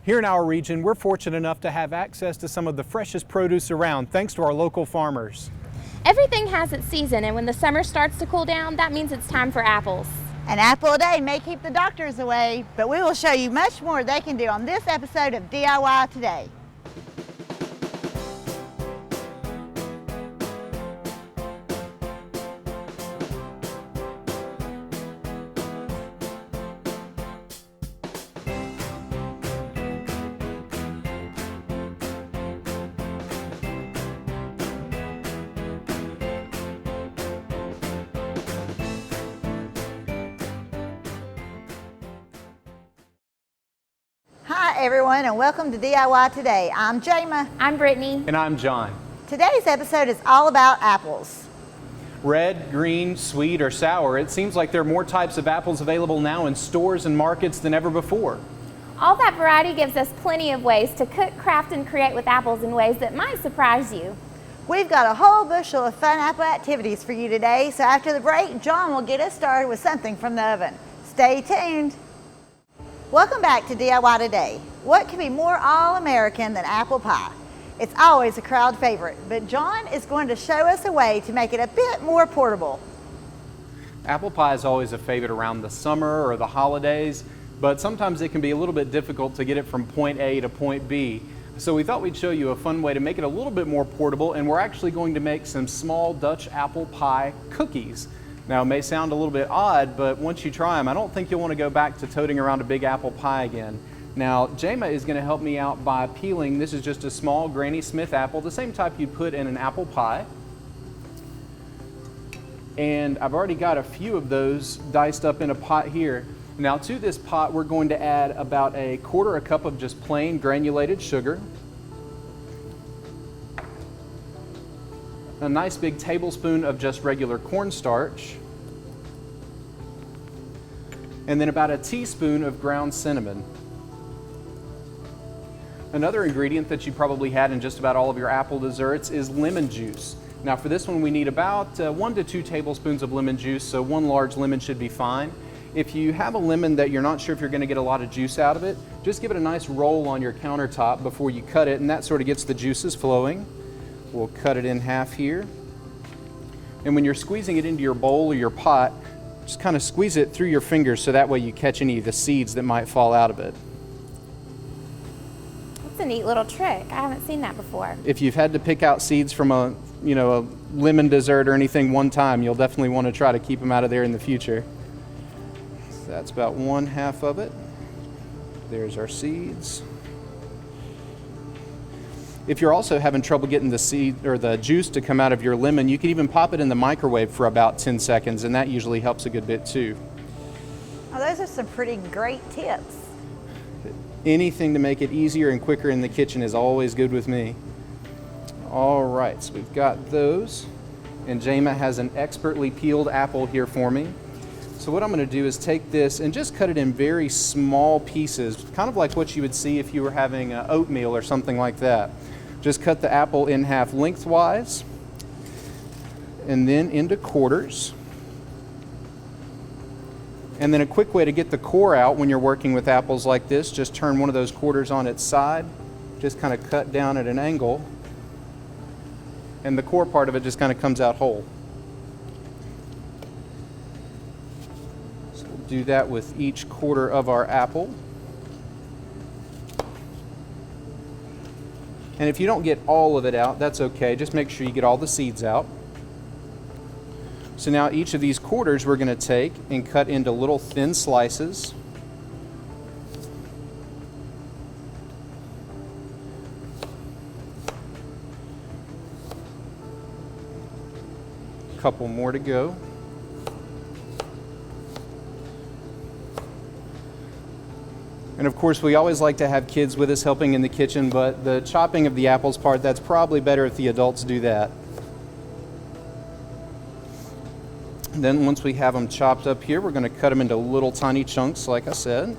Here in our region, we're fortunate enough to have access to some of the freshest produce around, thanks to our local farmers. Everything has its season, and when the summer starts to cool down, that means it's time for apples. An apple a day may keep the doctors away, but we will show you much more they can do on this episode of DIY Today. Hi everyone, and welcome to DIY Today. I'm Jama. I'm Brittany. And I'm John. Today's episode is all about apples. Red, green, sweet, or sour, it seems like there are more types of apples available now in stores and markets than ever before. All that variety gives us plenty of ways to cook, craft, and create with apples in ways that might surprise you. We've got a whole bushel of fun apple activities for you today, so after the break, John will get us started with something from the oven. Stay tuned. Welcome back to DIY Today. What could be more all-American than apple pie? It's always a crowd favorite, but John is going to show us a way to make it a bit more portable. Apple pie is always a favorite around the summer or the holidays, but sometimes it can be a little bit difficult to get it from point A to point B. So we thought we'd show you a fun way to make it a little bit more portable, and we're actually going to make some small Dutch apple pie cookies. Now, it may sound a little bit odd, but once you try them, I don't think you'll want to go back to toting around a big apple pie again. Now, Jama is going to help me out by peeling. This is just a small Granny Smith apple, the same type you'd put in an apple pie. And I've already got a few of those diced up in a pot here. Now, to this pot, we're going to add about a quarter cup of just plain granulated sugar, a nice big tablespoon of just regular cornstarch, and then about a teaspoon of ground cinnamon. Another ingredient that you probably had in just about all of your apple desserts is lemon juice. Now for this one we need about 1 to 2 tablespoons of lemon juice, so 1 large lemon should be fine. If you have a lemon that you're not sure if you're going to get a lot of juice out of it, just give it a nice roll on your countertop before you cut it, and that sort of gets the juices flowing. We'll cut it in half here. And when you're squeezing it into your bowl or your pot, just kind of squeeze it through your fingers so that way you catch any of the seeds that might fall out of it. That's a neat little trick. I haven't seen that before. If you've had to pick out seeds from a lemon dessert or anything one time, you'll definitely want to try to keep them out of there in the future. So that's about 1/2 of it. There's our seeds. If you're also having trouble getting the seed or the juice to come out of your lemon, you can even pop it in the microwave for about 10 seconds, and that usually helps a good bit too. Oh, those are some pretty great tips. Anything to make it easier and quicker in the kitchen is always good with me. All right, so we've got those, and Jama has an expertly peeled apple here for me. So what I'm going to do is take this and just cut it in very small pieces, kind of like what you would see if you were having oatmeal or something like that. Just cut the apple in half lengthwise and then into quarters. And then a quick way to get the core out when you're working with apples like this, just turn one of those quarters on its side, just kind of cut down at an angle, and the core part of it just kind of comes out whole. So we'll do that with each quarter of our apple. And if you don't get all of it out, that's okay. Just make sure you get all the seeds out. So now each of these quarters we're going to take and cut into little thin slices. A couple more to go. And of course, we always like to have kids with us helping in the kitchen, but the chopping of the apples part, that's probably better if the adults do that. And then once we have them chopped up here, we're going to cut them into little tiny chunks, like I said.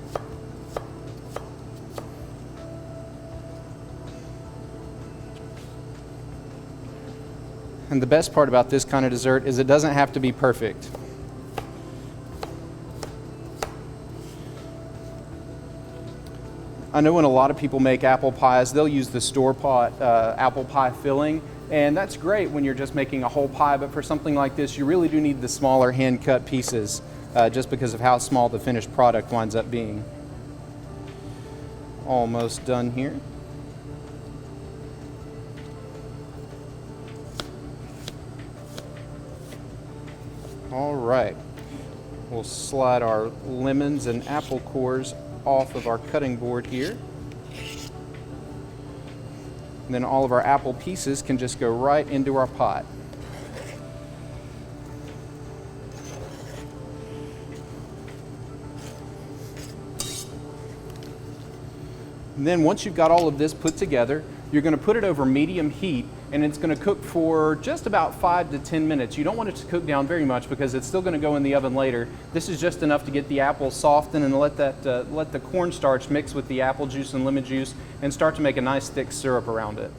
And the best part about this kind of dessert is it doesn't have to be perfect. I know when a lot of people make apple pies, they'll use the store-bought apple pie filling, and that's great when you're just making a whole pie, but for something like this, you really do need the smaller hand-cut pieces just because of how small the finished product winds up being. Almost done here. All right, we'll slide our lemons and apple cores off of our cutting board here. And then all of our apple pieces can just go right into our pot. And then once you've got all of this put together, you're going to put it over medium heat, and it's going to cook for just about 5 to 10 minutes. You don't want it to cook down very much because it's still going to go in the oven later. This is just enough to get the apples softened and let the cornstarch mix with the apple juice and lemon juice and start to make a nice thick syrup around it.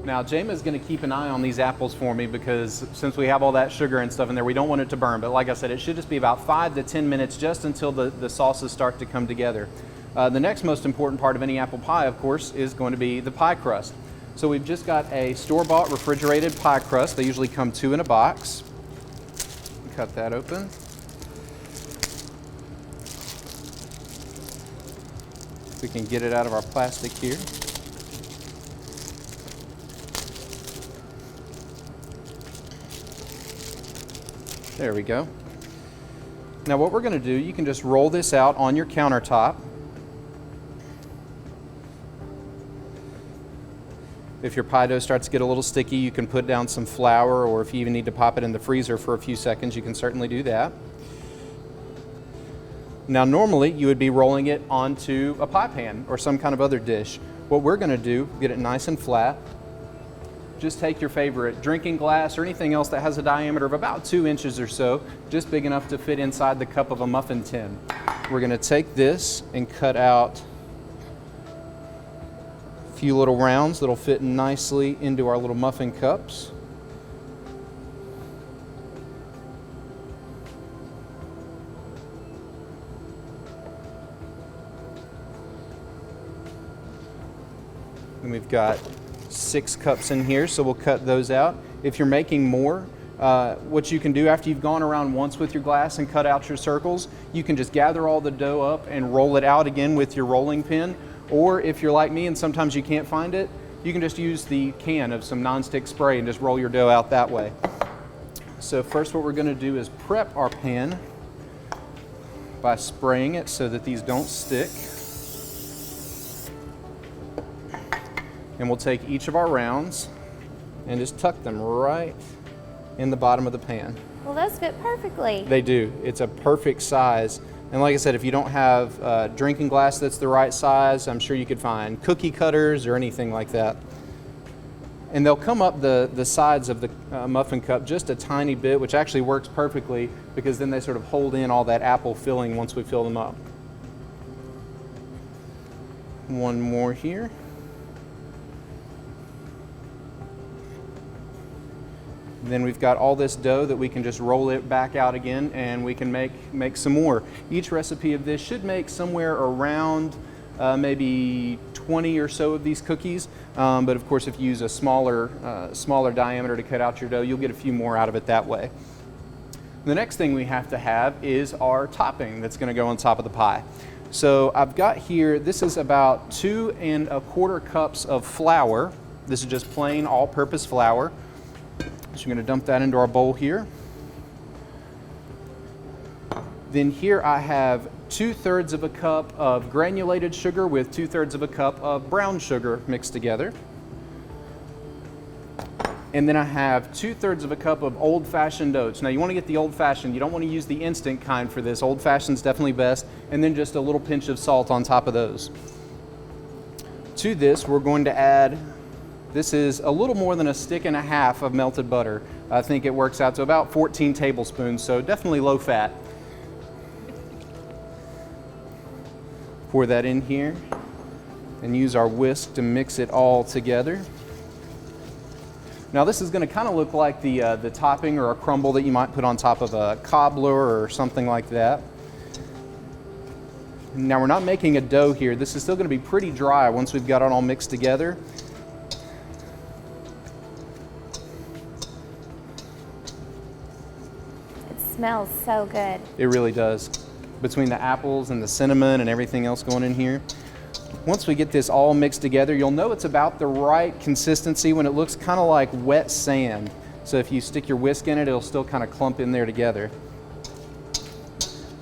Now, Jayma's going to keep an eye on these apples for me because since we have all that sugar and stuff in there, we don't want it to burn. But like I said, it should just be about 5 to 10 minutes just until the sauces start to come together. The next most important part of any apple pie, of course, is going to be the pie crust. So we've just got a store-bought refrigerated pie crust. They usually come 2 in a box. Cut that open. We can get it out of our plastic here. There we go. Now what we're going to do, you can just roll this out on your countertop. If your pie dough starts to get a little sticky, you can put down some flour, or if you even need to pop it in the freezer for a few seconds, you can certainly do that. Now normally you would be rolling it onto a pie pan or some kind of other dish. What we're going to do, get it nice and flat. Just take your favorite drinking glass or anything else that has a diameter of about 2 inches or so, just big enough to fit inside the cup of a muffin tin. We're going to take this and cut out a few little rounds that'll fit nicely into our little muffin cups. And we've got 6 cups in here, so we'll cut those out. If you're making more, what you can do after you've gone around once with your glass and cut out your circles, you can just gather all the dough up and roll it out again with your rolling pin. Or if you're like me and sometimes you can't find it, you can just use the can of some nonstick spray and just roll your dough out that way. So first what we're going to do is prep our pan by spraying it so that these don't stick. And we'll take each of our rounds and just tuck them right in the bottom of the pan. Well, those fit perfectly. They do. It's a perfect size. And like I said, if you don't have a drinking glass that's the right size, I'm sure you could find cookie cutters or anything like that. And they'll come up the sides of the muffin cup just a tiny bit, which actually works perfectly because then they sort of hold in all that apple filling once we fill them up. One more here. Then we've got all this dough that we can just roll it back out again and we can make some more. Each recipe of this should make somewhere around maybe 20 or so of these cookies. But of course, if you use a smaller diameter to cut out your dough, you'll get a few more out of it that way. The next thing we have to have is our topping that's going to go on top of the pie. So I've got here, this is about 2 1/4 cups of flour. This is just plain all-purpose flour. So we're going to dump that into our bowl here. Then here I have 2/3 of a cup of granulated sugar with 2/3 of a cup of brown sugar mixed together. And then I have 2/3 of a cup of old-fashioned oats. Now you want to get the old-fashioned. You don't want to use the instant kind for this. Old-fashioned is definitely best. And then just a little pinch of salt on top of those. To this, we're going to add, this is a little more than 1.5 sticks of melted butter. I think it works out to about 14 tablespoons, so definitely low fat. Pour that in here and use our whisk to mix it all together. Now this is going to kind of look like the topping or a crumble that you might put on top of a cobbler or something like that. Now we're not making a dough here. This is still going to be pretty dry once we've got it all mixed together. It smells so good. It really does. Between the apples and the cinnamon and everything else going in here. Once we get this all mixed together, you'll know it's about the right consistency when it looks kind of like wet sand. So if you stick your whisk in it, it'll still kind of clump in there together.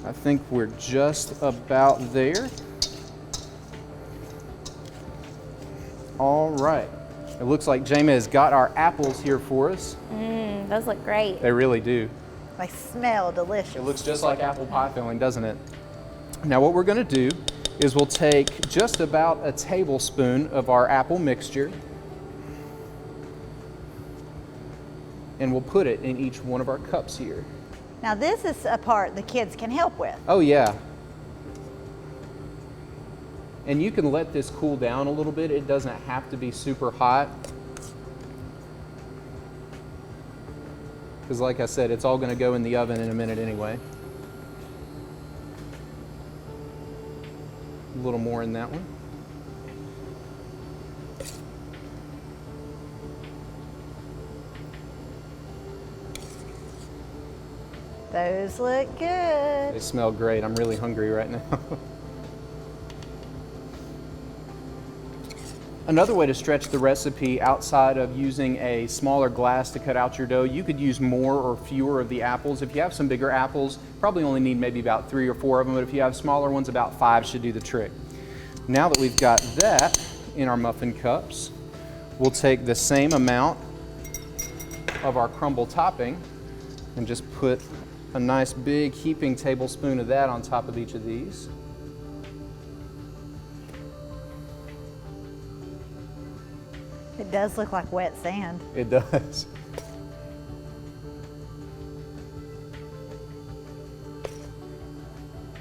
I think we're just about there. All right. It looks like Jamie has got our apples here for us. Those look great. They really do. They smell delicious. It looks just like apple pie filling, doesn't it? Now what we're going to do is we'll take just about a tablespoon of our apple mixture and we'll put it in each one of our cups here. Now this is a part the kids can help with. Oh yeah. And you can let this cool down a little bit. It doesn't have to be super hot. Because like I said, it's all going to go in the oven in a minute anyway. A little more in that one. Those look good. They smell great. I'm really hungry right now. Another way to stretch the recipe outside of using a smaller glass to cut out your dough, you could use more or fewer of the apples. If you have some bigger apples, probably only need maybe about 3 or 4 of them, but if you have smaller ones, about 5 should do the trick. Now that we've got that in our muffin cups, we'll take the same amount of our crumble topping and just put a nice big heaping tablespoon of that on top of each of these. It does look like wet sand. It does.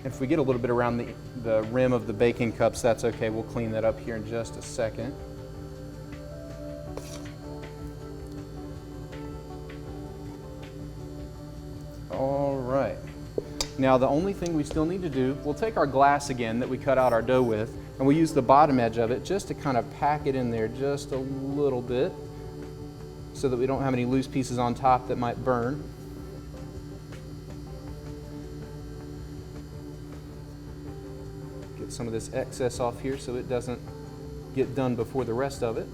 If we get a little bit around the rim of the baking cups, that's okay. We'll clean that up here in just a second. All right. Now the only thing we still need to do, we'll take our glass again that we cut out our dough with, and we'll use the bottom edge of it just to kind of pack it in there just a little bit so that we don't have any loose pieces on top that might burn. Get some of this excess off here so it doesn't get done before the rest of it.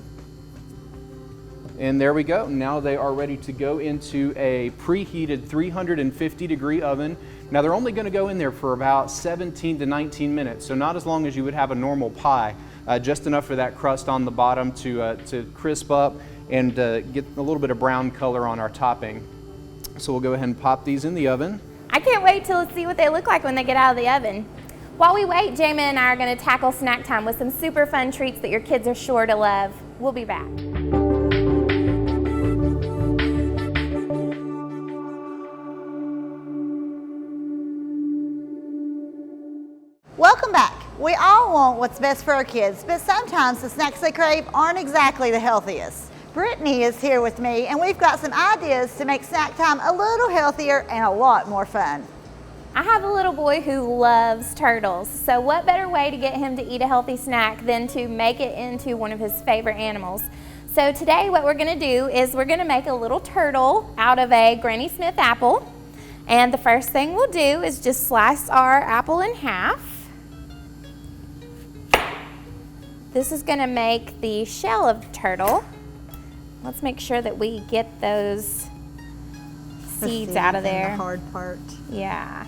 And there we go. Now they are ready to go into a preheated 350-degree oven. Now they're only going to go in there for about 17 to 19 minutes, so not as long as you would have a normal pie. Just enough for that crust on the bottom to crisp up and get a little bit of brown color on our topping. So we'll go ahead and pop these in the oven. I can't wait till to see what they look like when they get out of the oven. While we wait, Jamie and I are going to tackle snack time with some super fun treats that your kids are sure to love. We'll be back. Welcome back. We all want what's best for our kids, but sometimes the snacks they crave aren't exactly the healthiest. Brittany is here with me, and we've got some ideas to make snack time a little healthier and a lot more fun. I have a little boy who loves turtles, so what better way to get him to eat a healthy snack than to make it into one of his favorite animals. So today what we're going to do is we're going to make a little turtle out of a Granny Smith apple. And the first thing we'll do is just slice our apple in half. This is going to make the shell of the turtle. Let's make sure that we get those seeds out of there. The hard part. Yeah.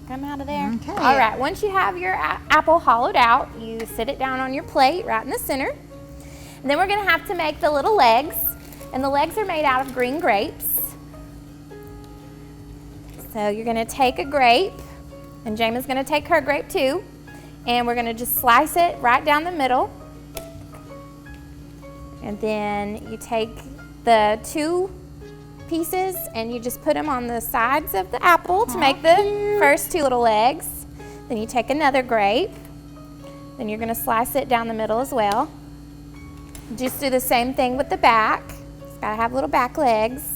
Come out of there. Okay. All right, once you have your apple hollowed out, you sit it down on your plate right in the center. And then we're gonna have to make the little legs, and the legs are made out of green grapes. So So you're gonna take a grape, and Jama's gonna take her grape too, and we're gonna just slice it right down the middle. And then you take the 2 pieces and you just put them on the sides of the apple to make the first 2 little legs. Then you take another grape, then you're gonna slice it down the middle as well. Just do the same thing with the back. It's gotta have little back legs.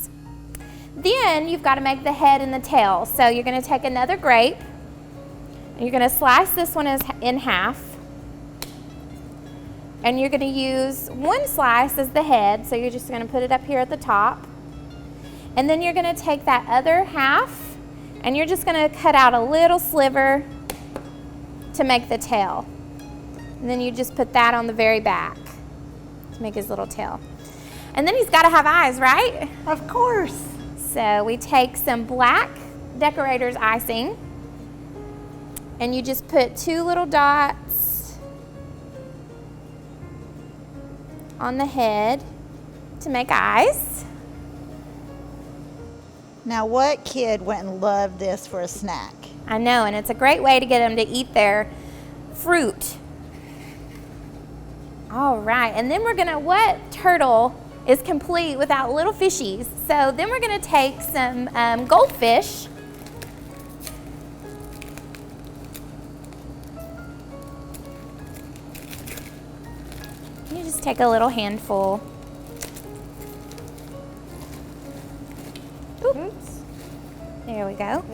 Then you've gotta make the head and the tail. So you're gonna take another grape, and you're gonna slice this one in half. And you're gonna use 1 slice as the head, so you're just gonna put it up here at the top. And then you're gonna take that other half, and you're just gonna cut out a little sliver to make the tail. And then you just put that on the very back to make his little tail. And then he's gotta have eyes, right? Of course. So we take some black decorator's icing, and you just put 2 little dots on the head to make eyes. Now, what kid wouldn't love this for a snack? I know, and it's a great way to get them to eat their fruit. All right, and then we're gonna, what turtle is complete without little fishies? So then we're gonna take some goldfish. You just take a little handful. Oops. There we go.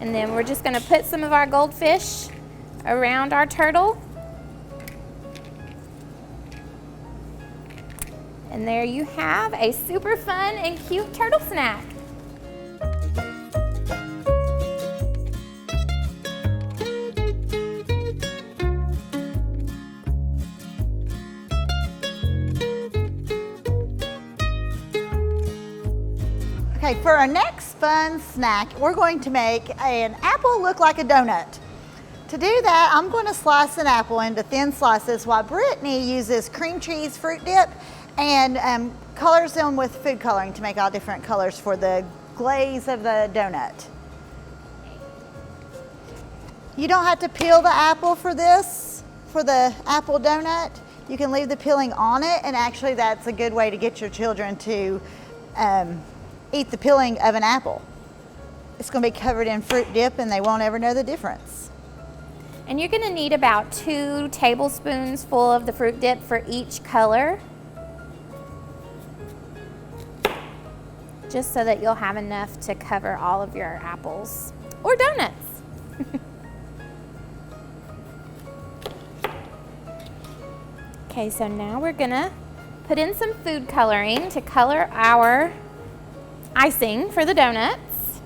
And then we're just gonna put some of our goldfish around our turtle. And there you have a super fun and cute turtle snack. Okay, for our next fun snack, we're going to make an apple look like a donut. To do that, I'm going to slice an apple into thin slices while Brittany uses cream cheese fruit dip and colors them with food coloring to make all different colors for the glaze of the donut. You don't have to peel the apple for this, for the apple donut. You can leave the peeling on it, and actually that's a good way to get your children to eat the peeling of an apple. It's going to be covered in fruit dip and they won't ever know the difference. And you're going to need about 2 tablespoons full of the fruit dip for each color, just so that you'll have enough to cover all of your apples or donuts. Okay, so now we're gonna put in some food coloring to color our icing for the donuts.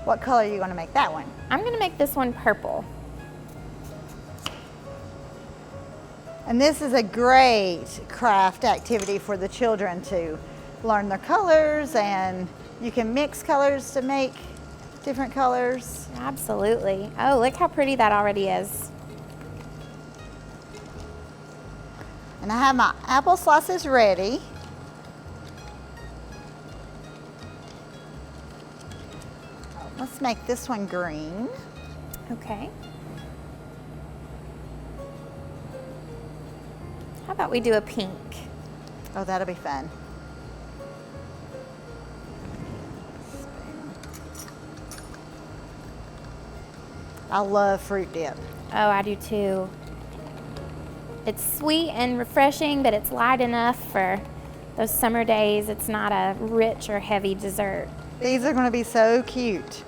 What color are you going to make that one? I'm gonna make this one purple. And this is a great craft activity for the children to learn their colors, and you can mix colors to make different colors. Absolutely. Oh, look how pretty that already is. And I have my apple slices ready. Let's make this one green. Okay. How about we do a pink? Oh, that'll be fun. I love fruit dip. Oh, I do too. It's sweet and refreshing, but it's light enough for those summer days. It's not a rich or heavy dessert. These are going to be so cute.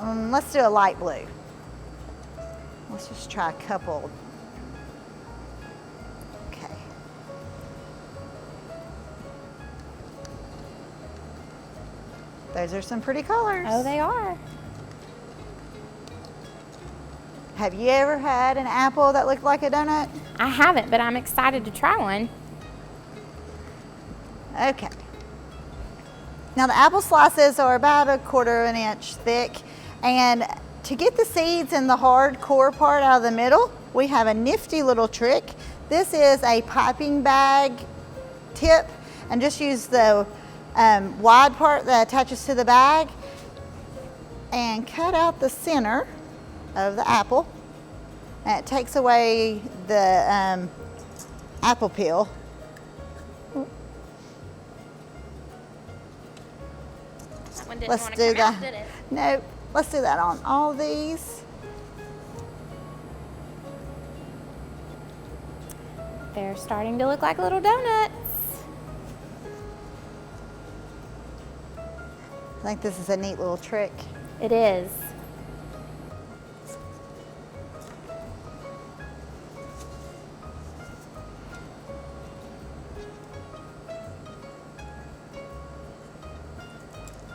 Let's do a light blue. Let's just try a couple. Okay. Those are some pretty colors. Oh, they are. Have you ever had an apple that looked like a donut? I haven't, but I'm excited to try one. Okay. Now the apple slices are about 1/4 inch thick, and to get the seeds and the hard core part out of the middle, we have a nifty little trick. This is a piping bag tip, and just use the wide part that attaches to the bag and cut out the center of the apple. And it takes away the apple peel. That one didn't Let's want do to come that. out, did it? No, let's do that on all these. They're starting to look like little donuts. I think this is a neat little trick. It is.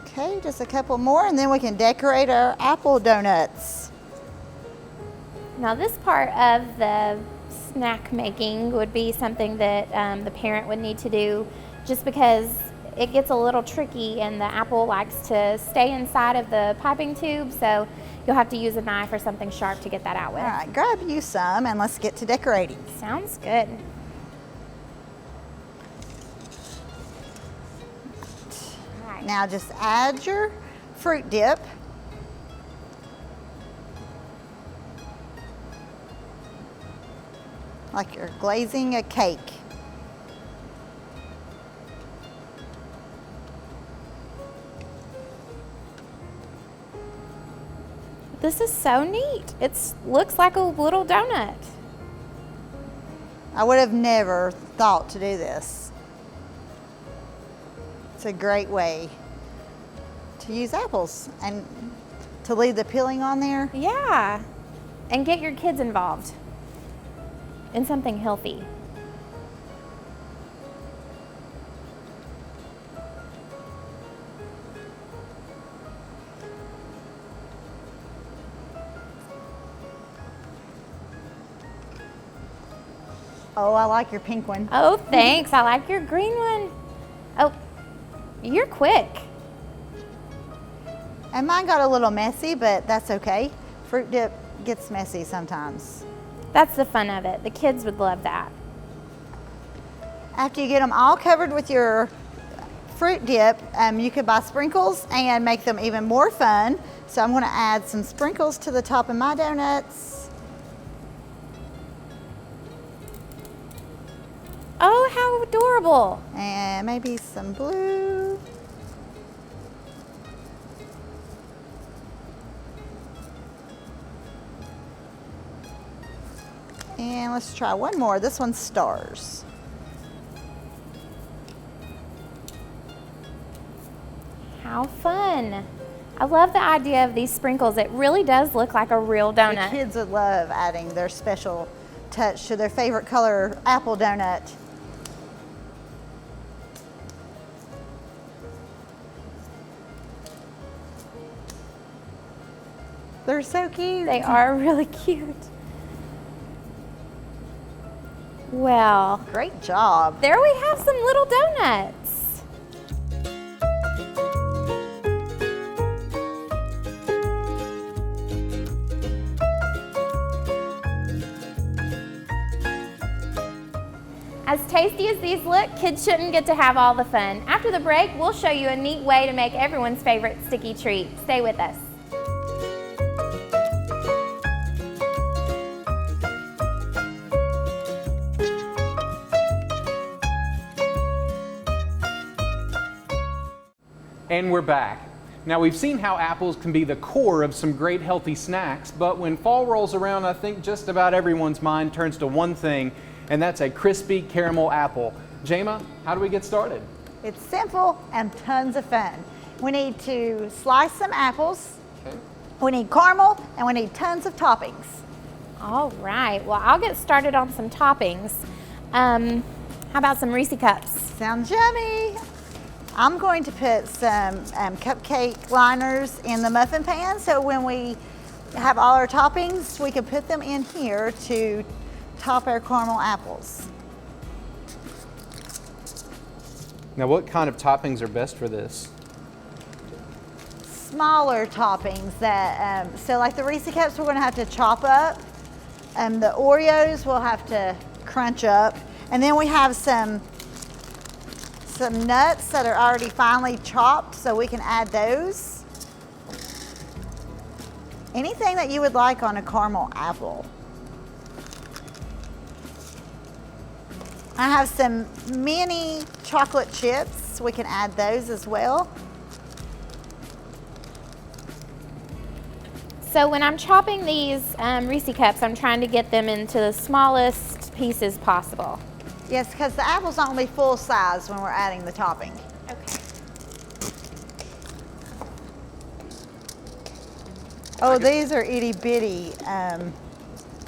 Okay, just a couple more and then we can decorate our apple donuts. Now this part of the snack making would be something that the parent would need to do, just because it gets a little tricky and the apple likes to stay inside of the piping tube, so you'll have to use a knife or something sharp to get that out with. All right, grab you some and let's get to decorating. Sounds good. All right. Now just add your fruit dip. Like you're glazing a cake. This is so neat. It looks like a little donut. I would have never thought to do this. It's a great way to use apples and to leave the peeling on there. Yeah, and get your kids involved in something healthy. Oh, I like your pink one. Oh, thanks. I like your green one. Oh, you're quick. And mine got a little messy, but that's okay. Fruit dip gets messy sometimes. That's the fun of it. The kids would love that. After you get them all covered with your fruit dip, you could buy sprinkles and make them even more fun. So I'm gonna add some sprinkles to the top of my donuts. Oh, how adorable. And maybe some blue. And let's try one more. This one's stars. How fun. I love the idea of these sprinkles. It really does look like a real The donut. kids would love adding their special touch to their favorite color apple donut. They're so cute. They are really cute. Well, Great job. there we have some little donuts. As tasty as these look, kids shouldn't get to have all the fun. After the break, we'll show you a neat way to make everyone's favorite sticky treat. Stay with us. And we're back. Now we've seen how apples can be the core of some great healthy snacks, but when fall rolls around, I think just about everyone's mind turns to one thing, and that's a crispy caramel apple. Jema, how do we get started? It's simple and tons of fun. We need to slice some apples. Okay. We need caramel and we need tons of toppings. All right, well, I'll get started on some toppings. How about some Reese cups? Sounds yummy. I'm going to put some cupcake liners in the muffin pan, so when we have all our toppings, we can put them in here to top our caramel apples. Now what kind of toppings are best for this? Smaller toppings that, so like the Reese cups we're gonna have to chop up, the Oreos we'll have to crunch up, and then we have some some nuts that are already finely chopped, so we can add those. Anything that you would like on a caramel apple. I have some mini chocolate chips. We can add those as well. So when I'm chopping these Reese cups, I'm trying to get them into the smallest pieces possible. Yes, because the apples aren't going to be full size when we're adding the topping. Okay. Oh, these are itty bitty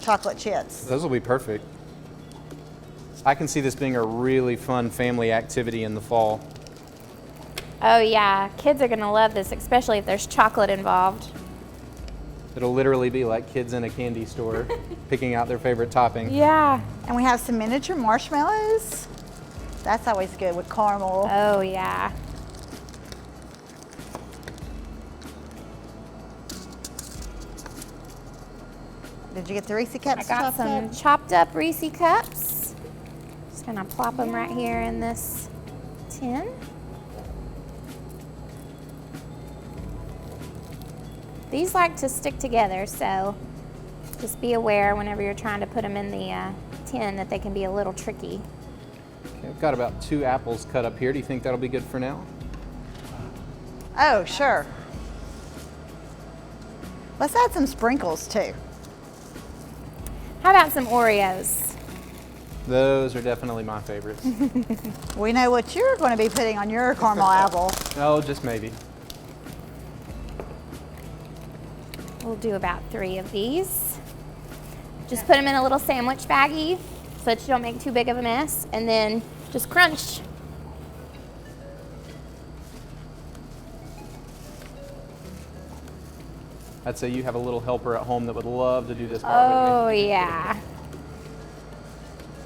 chocolate chips. Those will be perfect. I can see this being a really fun family activity in the fall. Oh yeah, kids are gonna love this, especially if there's chocolate involved. It'll literally be like kids in a candy store picking out their favorite topping. Yeah. And we have some miniature marshmallows. That's always good with caramel. Oh yeah. Did you get the Reese cups? I got chopped some up? chopped up Reese cups. Just gonna plop them right here in this tin. These like to stick together, so just be aware whenever you're trying to put them in the tin that they can be a little tricky. Okay, I've got about 2 apples cut up here. Do you think that'll be good for now? Oh, sure. Let's add some sprinkles too. How about some Oreos? Those are definitely my favorites. We know what you're going to be putting on your caramel apple. Oh, just maybe. We'll do about 3 of these. Just put them in a little sandwich baggie so that you don't make too big of a mess, and then just crunch. I'd say you have a little helper at home that would love to do this part with Oh yeah.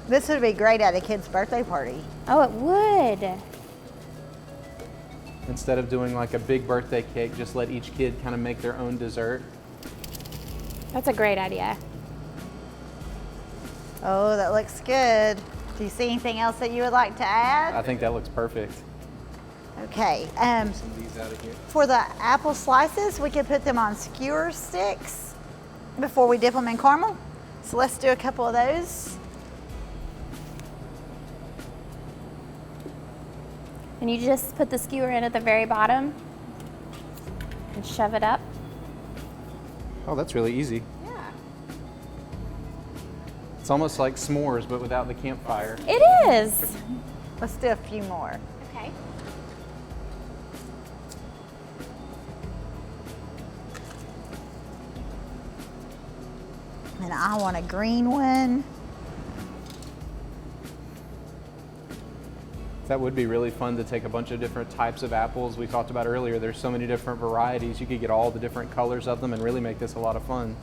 This would be great at a kid's birthday party. Oh, it would. me. Instead of doing like a big birthday cake, just let each kid kind of make their own dessert. That's a great idea. Oh, that looks good. Do you see anything else that you would like to add? I think that looks perfect. Okay. Some of these out of here. For the apple slices, we could put them on skewer sticks before we dip them in caramel. So let's do a couple of those. And you just put the skewer in at the very bottom and shove it up. Oh, that's really easy. Yeah. It's almost like s'mores, but without the campfire. It is. Let's do a few more. Okay. And I want a green one. That would be really fun to take a bunch of different types of apples we talked about earlier. There's so many different varieties. You could get all the different colors of them and really make this a lot of fun.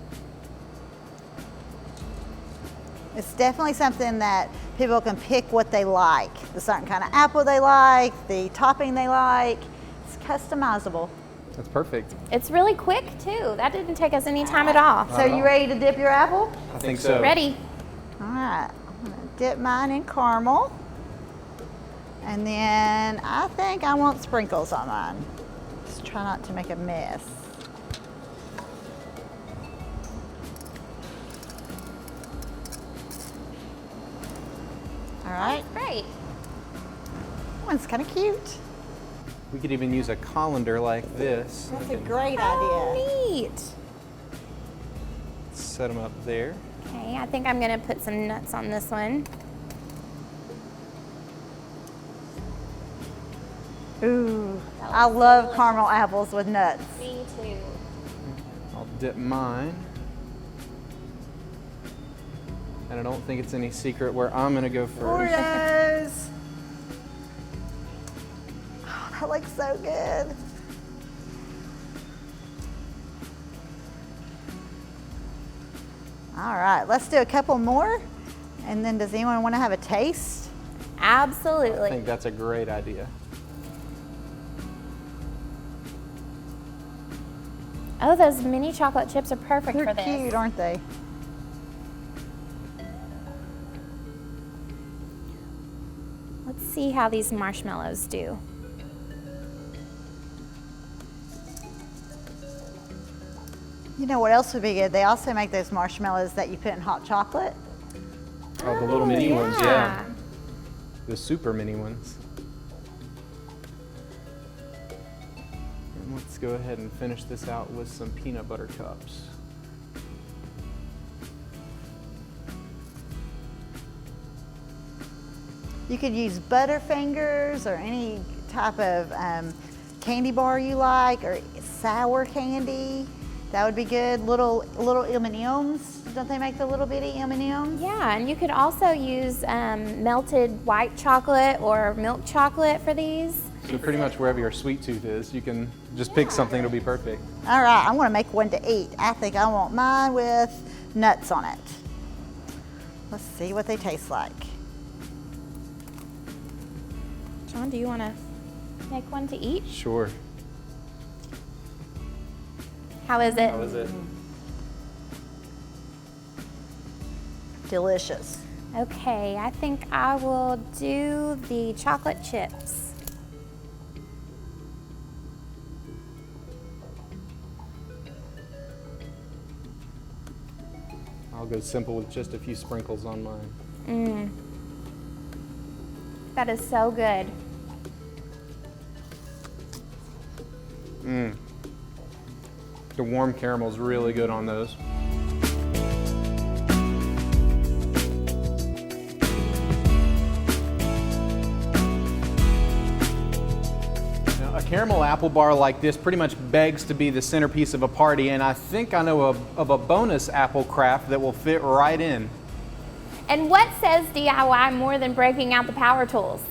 It's definitely something that people can pick what they like. The certain kind of apple they like, the topping they like. It's customizable. That's perfect. It's really quick too. That didn't take us any time at all. So you ready to dip your apple? I think so. Ready? All right, I'm gonna dip mine in caramel. And then I think I want sprinkles on mine. Just try not to make a mess. All right, Great. that one's kind of cute. We could even use a colander like this. That's We a can great idea. Oh, neat. set them up there. Okay, I think I'm gonna put some nuts on this one. Ooh, I love caramel apples with nuts. Me too. I'll dip mine. And I don't think it's any secret where I'm gonna go first. Oreos. Oh, that looks so good. All right, let's do a couple more. And then does anyone want to have a taste? I Absolutely. think that's a great idea. Oh, those mini chocolate chips are perfect They're for this. cute, aren't they? Let's see how these marshmallows do. You know what else would be good? They also make those marshmallows that you put in hot chocolate. Oh, the little mini ones, yeah. yeah. The super mini ones. And let's go ahead and finish this out with some peanut butter cups. You could use Butterfingers or any type of candy bar you like, or sour candy. That would be good. Little M&Ms. Don't they make the little bitty M&Ms? Yeah, and you could also use melted white chocolate or milk chocolate for these. So pretty much wherever your sweet tooth is, you can just pick something, it'll be perfect. All right, I'm gonna make one to eat. I think I want mine with nuts on it. Let's see what they taste like. John, do you want to make one to eat? Sure. How is it? How is it? Delicious. Okay, I think I will do the chocolate chips. I'll go simple with just a few sprinkles on mine. That is so good. The warm caramel is really good on those. Now, a caramel apple bar like this pretty much begs to be the centerpiece of a party, and I think I know of a bonus apple craft that will fit right in. And what says DIY more than breaking out the power tools?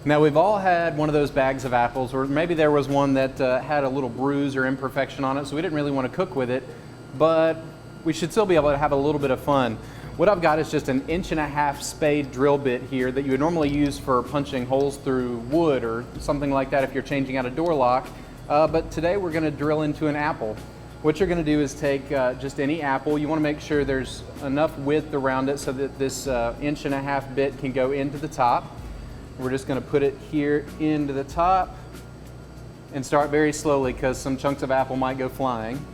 Now, we've all had one of those bags of apples, or maybe there was one that had a little bruise or imperfection on it, so we didn't really want to cook with it, but we should still be able to have a little bit of fun. What I've got is just an 1.5" spade drill bit here that you would normally use for punching holes through wood or something like that if you're changing out a door lock, but today we're going to drill into an apple. What you're going to do is take just any apple. You want to make sure there's enough width around it so that this 1.5" bit can go into the top. We're just going to put it here into the top and start very slowly because some chunks of apple might go flying.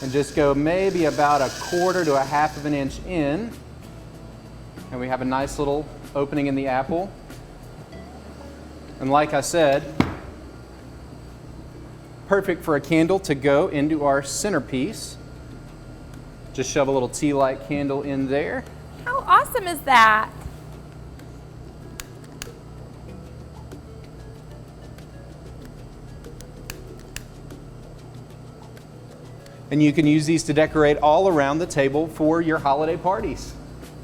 And just go maybe about 1/4 to 1/2 inch in. And we have a nice little opening in the apple. And like I said, perfect for a candle to go into our centerpiece. Just shove a little tea light candle in there. How awesome is that? And you can use these to decorate all around the table for your holiday parties.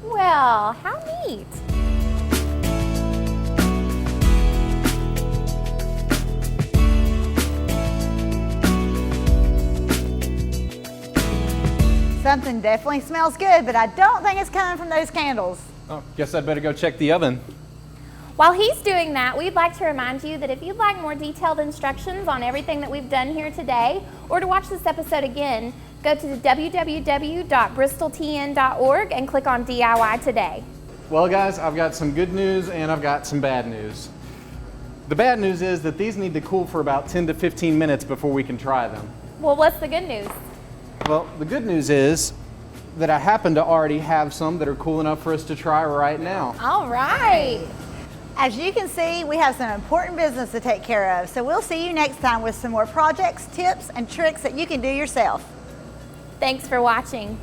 Well, how neat. Something definitely smells good, but I don't think it's coming from those candles. Oh, guess I'd better go check the oven. While he's doing that, we'd like to remind you that if you'd like more detailed instructions on everything that we've done here today, or to watch this episode again, go to www.bristoltn.org and click on DIY today. Well guys, I've got some good news and I've got some bad news. The bad news is that these need to cool for about 10 to 15 minutes before we can try them. Well, what's the good news? Well, the good news is that I happen to already have some that are cool enough for us to try right now. All right. As you can see, we have some important business to take care of, so we'll see you next time with some more projects, tips, and tricks that you can do yourself. Thanks for watching.